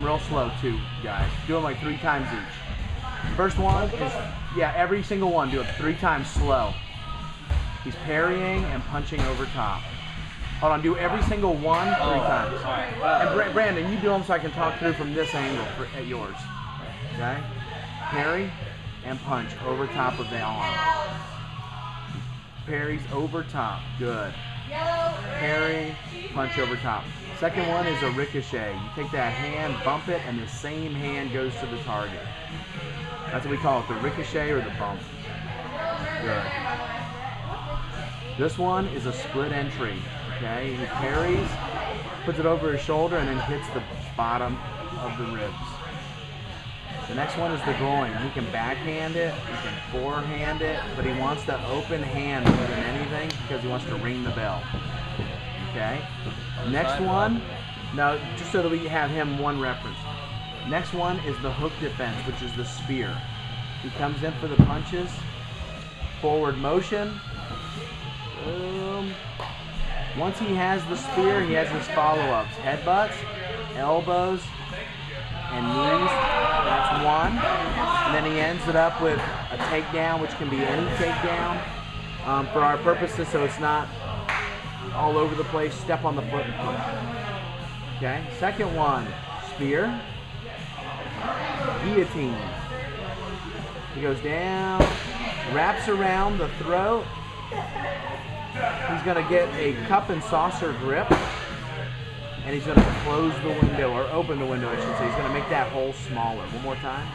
real slow too, guys. Do them like 3 times each. First one is, yeah, every single one, do it 3 times slow. He's parrying and punching over top. Hold on, do every single one 3 times. And Brandon, you do them so I can talk through from this angle at yours. Okay? Parry and punch over top of the arm. Parries over top, good. Parry, punch over top. Second one is a ricochet. You take that hand, bump it, and the same hand goes to the target. That's what we call it, the ricochet or the bump. Good. This one is a split entry. Okay, he parries, puts it over his shoulder, and then hits the bottom of the ribs. The next one is the groin. He can backhand it, he can forehand it, but he wants to open hand more than anything because he wants to ring the bell. Okay? Next one, now just so that we have him one reference. Next one is the hook defense, which is the spear. He comes in for the punches, forward motion. Once he has the spear, he has his follow-ups. Headbutts, elbows, and knees. That's one. And then he ends it up with a takedown, which can be any takedown. For our purposes, so it's not all over the place, step on the foot and push. Okay, second one, spear, guillotine. He goes down, wraps around the throat. He's going to get a cup and saucer grip, and he's going to close the window, or open the window, I should say. He's going to make that hole smaller. One more time.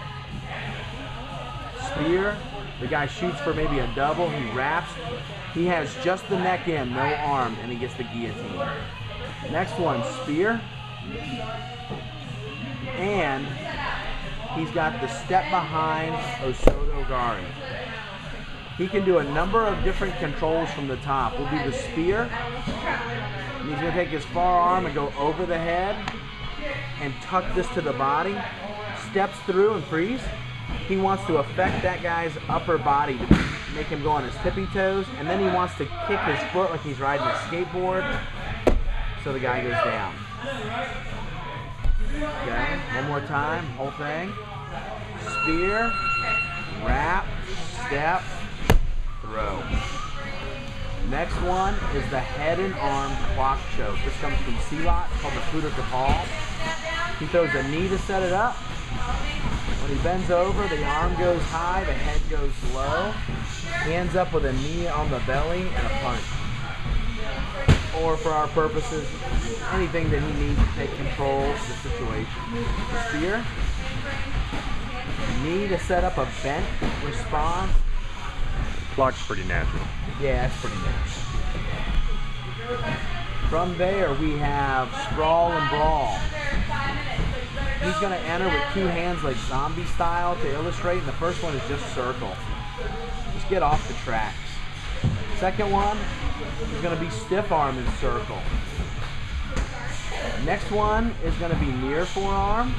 Spear. The guy shoots for maybe a double. He wraps. He has just the neck in, no arm, and he gets the guillotine. Next one, spear. And he's got the step behind Osoto Gari. He can do a number of different controls from the top. We'll do the spear. And he's going to take his forearm and go over the head and tuck this to the body. Steps through and freeze. He wants to affect that guy's upper body to make him go on his tippy toes. And then he wants to kick his foot like he's riding a skateboard. So the guy goes down. Okay, one more time, whole thing. Spear, wrap, step, throw. Next one is the head and arm clock choke. This comes from Silat, called the Kuda Kapal. He throws a knee to set it up. When he bends over, the arm goes high, the head goes low. He ends up with a knee on the belly and a punch. Or for our purposes, anything that he needs to take control of the situation. Spear. Knee to set up a bent response. Block's pretty natural. Yeah, it's pretty natural. From there, we have sprawl and brawl. He's going to enter with 2 hands like zombie style to illustrate, and the first one is just circle. Just get off the tracks. Second one is going to be stiff arm and circle. Next one is going to be near forearm,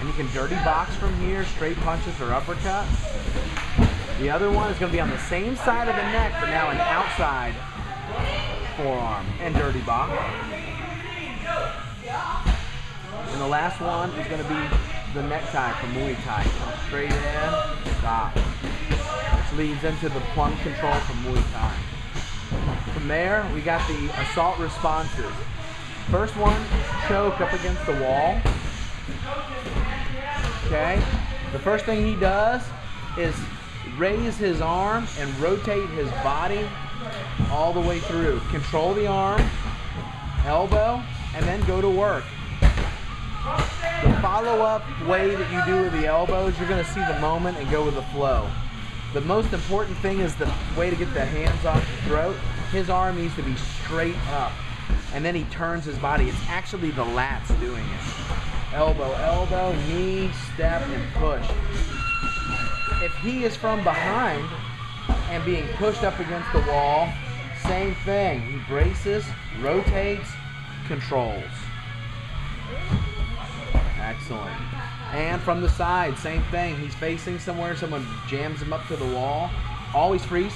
and you can dirty box from here, straight punches or uppercuts. The other one is going to be on the same side of the neck, but now an outside forearm and dirty box. And the last one is going to be the necktie from Muay Thai. Come straight in, stop. Which leads into the plunge control from Muay Thai. From there, we got the assault responses. First one, choke up against the wall. Okay. The first thing he does is raise his arm and rotate his body all the way through. Control the arm, elbow, and then go to work. The follow-up way that you do with the elbows, you're going to see the moment and go with the flow. The most important thing is the way to get the hands off the throat. His arm needs to be straight up, and then he turns his body. It's actually the lats doing it. Elbow, elbow, knee, step, and push. If he is from behind and being pushed up against the wall, same thing. He braces, rotates, controls. Excellent. And from the side, same thing. He's facing somewhere, someone jams him up to the wall. Always freeze.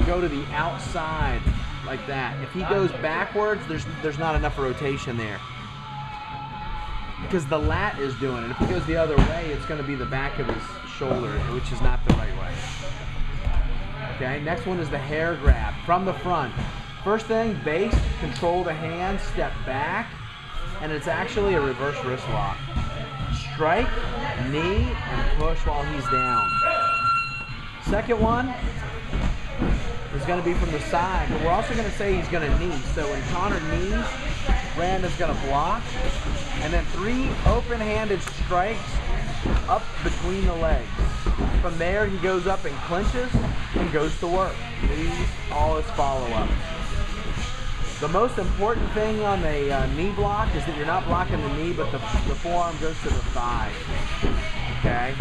Go to the outside like that. If he goes backwards, there's not enough rotation there. because the lat is doing it. If it goes the other way, it's going to be the back of his shoulder, which is not the right way. Okay, next one is the hair grab from the front. First thing, base, control the hand, step back, and it's actually a reverse wrist lock. Strike, knee, and push while he's down. Second one is going to be from the side, but we're also going to say he's going to knee. So when Connor knees, Brandon's going to block, and then 3 open-handed strikes up between the legs. From there, he goes up and clinches and goes to work. These all his follow-up. The most important thing on the knee block is that you're not blocking the knee, but the forearm goes to the thigh. Okay?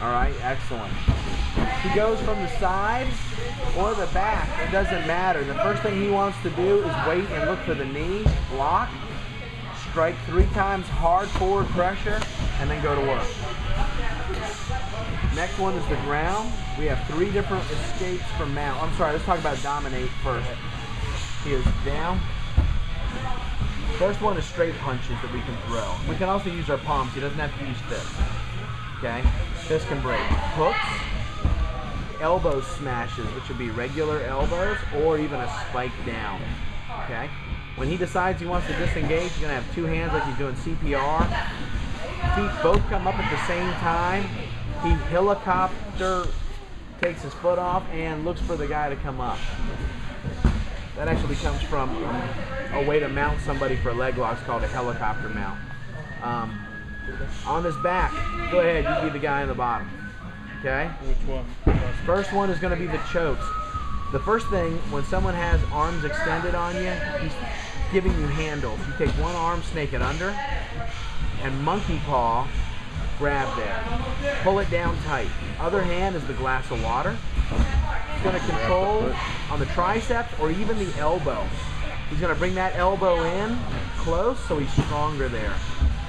All right, excellent. He goes from the side or the back. It doesn't matter. The first thing he wants to do is wait and look for the knee, block, strike 3 times hard forward pressure, and then go to work. Next one is the ground. We have 3 different escapes from mount. I'm sorry, let's talk about dominate first. He is down. First one is straight punches that we can throw. We can also use our palms. He doesn't have to use fists. Okay? Fist can break. Hooks, elbow smashes, which would be regular elbows or even a spike down. Okay? When he decides he wants to disengage, he's going to have 2 hands like he's doing CPR. Feet both come up at the same time. He helicopter takes his foot off and looks for the guy to come up. That actually comes from a way to mount somebody for leg locks called a helicopter mount. On his back, go ahead, you be the guy in the bottom. Okay? Which one? First one is going to be the chokes. The first thing, when someone has arms extended on you, he's giving you handles. You take one arm, snake it under, and monkey paw, grab there. Pull it down tight. Other hand is the glass of water. He's going to control on the triceps or even the elbow. He's going to bring that elbow in close so he's stronger there.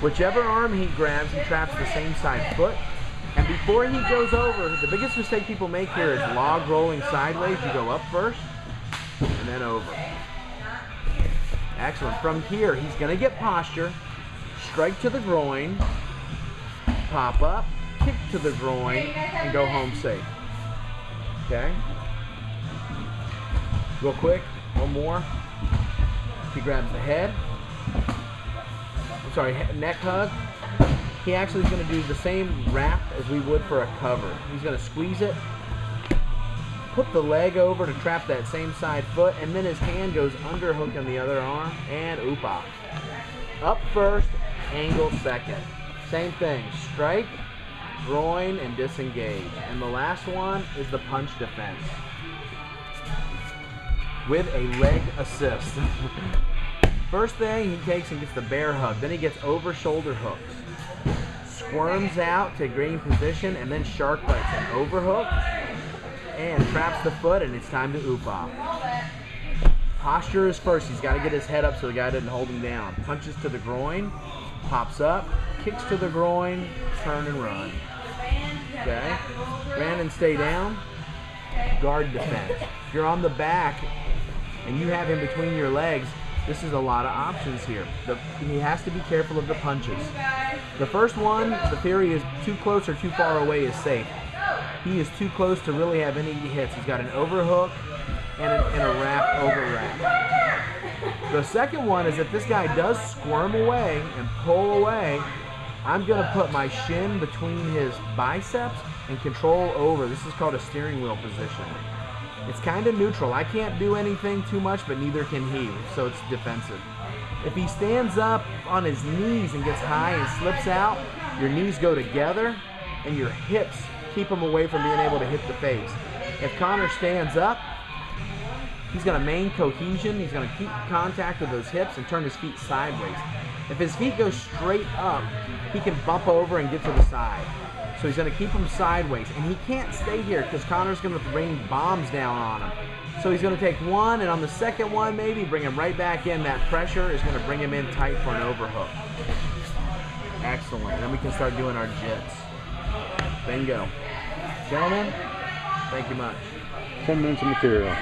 Whichever arm he grabs, he traps the same side foot. And before he goes over, the biggest mistake people make here is log rolling sideways. You go up first and then over. Excellent. From here, he's going to get posture, strike to the groin, pop up, kick to the groin, and go home safe. Okay? Real quick, one more. He grabs the head. I'm sorry, neck hug. He actually is going to do the same wrap as we would for a cover. He's going to squeeze it, put the leg over to trap that same side foot, and then his hand goes underhook on the other arm, and oopa. Up first, angle second. Same thing, strike, groin, and disengage. And the last one is the punch defense with a leg assist. First thing, he takes and gets the bear hug. Then he gets over shoulder hooks. Squirms out to gain position, and then shark bites and overhook, and traps the foot, and it's time to oopa. Posture is first. He's got to get his head up so the guy doesn't hold him down. Punches to the groin, pops up, kicks to the groin, turn and run. Okay? Ran and stay down. Guard defense. If you're on the back and you have him between your legs, this is a lot of options here. He has to be careful of the punches. The first one, the theory is too close or too far away is safe. He is too close to really have any hits. He's got an overhook and a wrap over wrap. The second one is if this guy does squirm away and pull away, I'm going to put my shin between his biceps and control over. This is called a steering wheel position. It's kind of neutral. I can't do anything too much, but neither can he, so it's defensive. If he stands up on his knees and gets high and slips out, your knees go together and your hips keep him away from being able to hit the face. If Connor stands up, he's going to maintain cohesion. He's going to keep contact with those hips and turn his feet sideways. If his feet go straight up, he can bump over and get to the side. So he's going to keep him sideways. And he can't stay here because Connor's going to rain bombs down on him. So he's going to take one, and on the second one, maybe bring him right back in. That pressure is going to bring him in tight for an overhook. Excellent. Then we can start doing our jits. Bingo. Gentlemen, thank you much. 10 minutes of material.